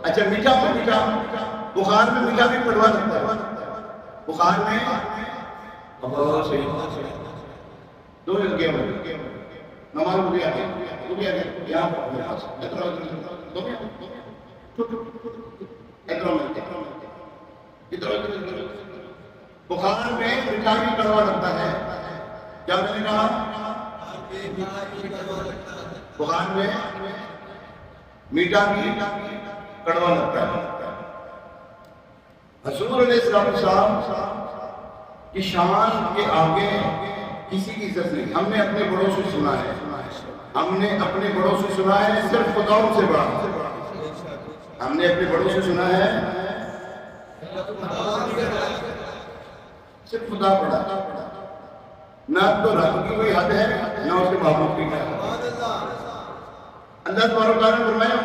اچھا میٹھا بخار میں میٹھا بھی کڑوا لگتا ہے، بخار میں دو لگے ہوئے نماز بھی آ گیا یہاں بخار میں میٹھا بھی کڑوا لگتا ہے، کیا میں نے کہا؟ بخار میں میٹھا بھی کڑوا لگتا ہے۔ حضور علیہ السلام کی شان کے آگے کسی کی عزت نہیں۔ ہم نے اپنے بڑوں سے سنا ہے، صرف خداؤں سے بڑا۔ ہم نے اپنے بڑوں سے سنا ہے صرف خدا بڑا، نہ تو رب کی کوئی حد ہے نہ اس کے محبوب کی حد ہے۔ اللہ تبارک و تعالیٰ نے فرمایا